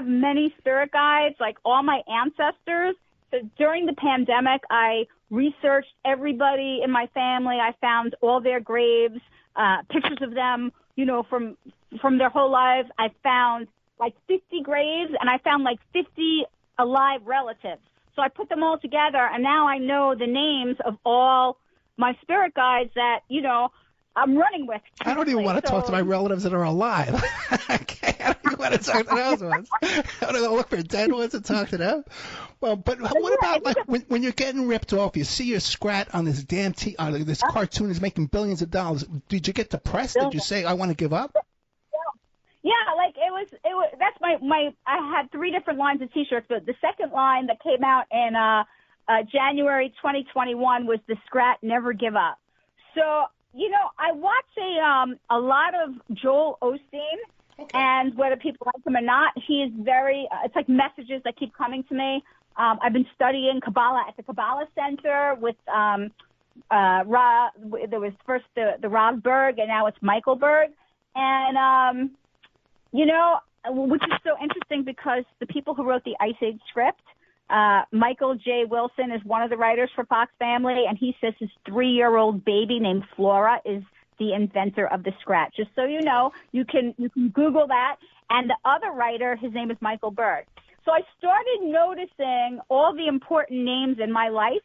many spirit guides, like all my ancestors. So during the pandemic, I researched everybody in my family. I found all their graves, pictures of them, from their whole lives. I found like 50 graves, and I found like 50 alive relatives. So I put them all together, and now I know the names of all my spirit guides that, I'm running with. I don't even want to talk to my relatives that are alive. Okay, I don't even want to talk to those ones. I want to go look for dead ones and talk to them. Well, but what about when you're getting ripped off? You see your Scrat on this damn this cartoon is making billions of dollars. Did you get depressed? Did you say I want to give up? Yeah, like it was. That's my. I had 3 different lines of T-shirts, but the second line that came out in January 2021 was the Scrat Never Give Up. So. I watch a lot of Joel Osteen, and whether people like him or not, he is very, it's like messages that keep coming to me. I've been studying Kabbalah at the Kabbalah Center with Ra. There was first the Rav Berg, and now it's Michael Berg. And, which is so interesting because the people who wrote the Ice Age script, Michael J. Wilson is one of the writers for Fox Family, and he says his 3-year-old baby named Flora is the inventor of the Scrat. Just so you know, you can Google that. And the other writer, his name is Michael Berg. So I started noticing all the important names in my life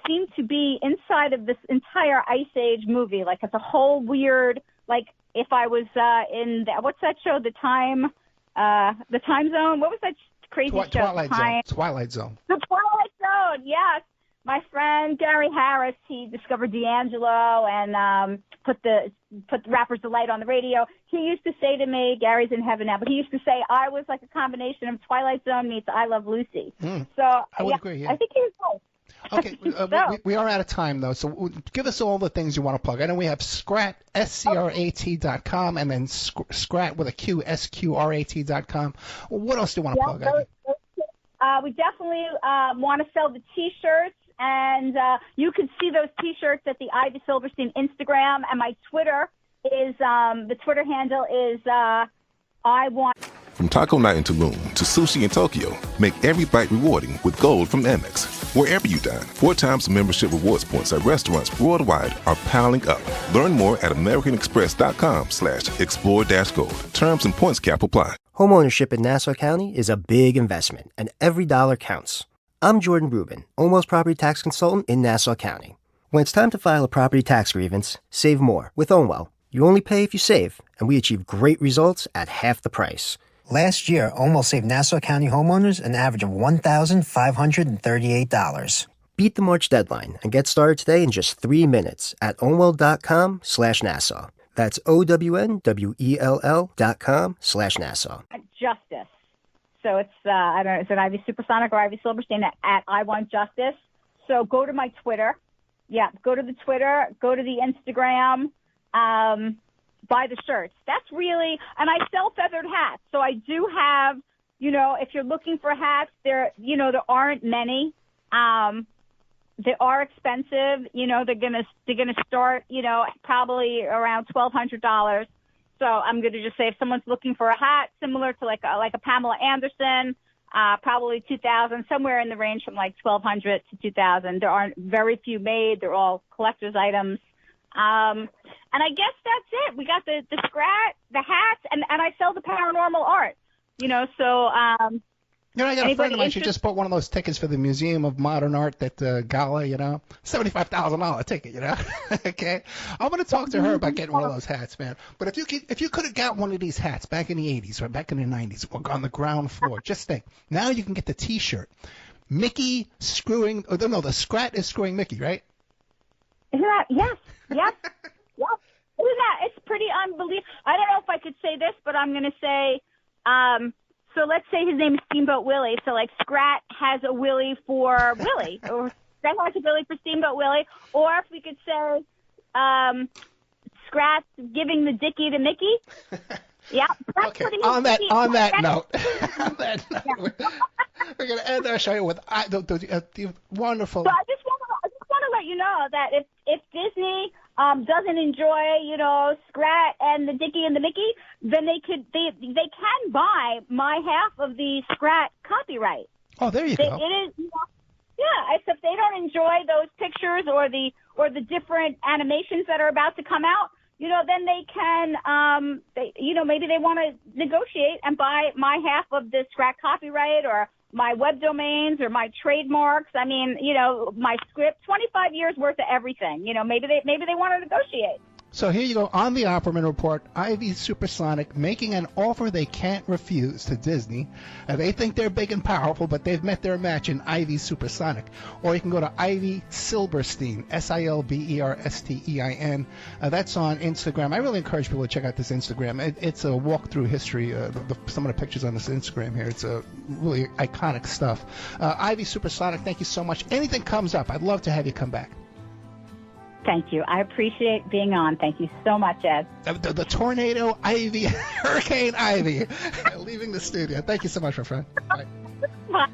seem to be inside of this entire Ice Age movie. Like it's a whole weird, like if I was what's that show, The Time Zone? What was that crazy show? Twilight Zone. The Twilight Zone, yes. My friend Gary Harris, he discovered D'Angelo and put the Rappers Delight on the radio. He used to say to me, Gary's in heaven now, but he used to say I was like a combination of Twilight Zone meets I Love Lucy. So I would agree. Yeah. I think he was right. Okay, we are out of time, though, so give us all the things you want to plug. I know we have Scrat, SCRAT.com, and then Scrat with a Q, SQRAT.com. What else do you want to plug? We definitely want to sell the T-shirts, and you can see those T-shirts at the Ivy Silverstein Instagram, and my Twitter is, the Twitter handle is I want... From taco night in Tulum to sushi in Tokyo, make every bite rewarding with gold from Amex. Wherever you dine, 4 times the membership rewards points at restaurants worldwide are piling up. Learn more at americanexpress.com/explore-gold. Terms and points cap apply. Homeownership in Nassau County is a big investment, and every dollar counts. I'm Jordan Rubin, Almost Property Tax Consultant in Nassau County. When it's time to file a property tax grievance, save more with Onwell. You only pay if you save, and we achieve great results at half the price. Last year, Onwell saved Nassau County homeowners an average of $1,538. Beat the March deadline and get started today in just 3 minutes at onwell.com/Nassau. That's OWNWELL.com/Nassau. Justice. So it's, I don't know, is it Ivy Supersonic or Ivy Silverstein at I Want Justice? So go to my Twitter. Yeah, go to the Twitter, go to the Instagram. Buy the shirts. That's really, and I sell feathered hats. So I do have, if you're looking for hats, there aren't many. They are expensive. They're gonna start, probably around $1,200. So I'm gonna just say if someone's looking for a hat similar to like a Pamela Anderson, probably $2,000, somewhere in the range from like $1,200 to $2,000. There aren't very few made. They're all collector's items. And I guess that's it. We got the Scrat, the hats, and I sell the paranormal art, so, I got a friend of mine, she just bought one of those tickets for the Museum of Modern Art at the gala, $75,000 ticket, Okay. I'm going to talk to her about getting one of those hats, man. But if you could have got one of these hats back in the 80s or back in the 90s on the ground floor, just think, now you can get the T-shirt. Mickey screwing, the Scrat is screwing Mickey, right? Isn't that, yes. Yep. Isn't that, it's pretty unbelievable. I don't know if I could say this, but I'm going to say, so let's say his name is Steamboat Willie. So like Scrat has a Willie for Willie, or Responsibility for Steamboat Willie, or if we could say Scrat giving the Dickie to Mickey. Yeah. Okay. On that note, we're going to end our show with the wonderful. So I just want to let you know that if Disney doesn't enjoy, Scrat and the Dickie and the Mickey, then they can buy my half of the Scrat copyright. Oh, there you go. It is, yeah. If they don't enjoy those pictures or the different animations that are about to come out, then they can, maybe they want to negotiate and buy my half of the Scrat copyright or my web domains or my trademarks. I mean, my script, 25 years worth of everything. Maybe they want to negotiate. So here you go on the Opperman Report, Ivy Supersonic making an offer they can't refuse to Disney. They think they're big and powerful, but they've met their match in Ivy Supersonic. Or you can go to Ivy Silberstein, Silberstein. That's on Instagram. I really encourage people to check out this Instagram. It's a walk-through history, some of the pictures on this Instagram here. It's really iconic stuff. Ivy Supersonic, thank you so much. Anything comes up, I'd love to have you come back. Thank you. I appreciate being on. Thank you so much, Ed. The tornado Ivy, Hurricane Ivy, leaving the studio. Thank you so much, my friend. Bye. Bye.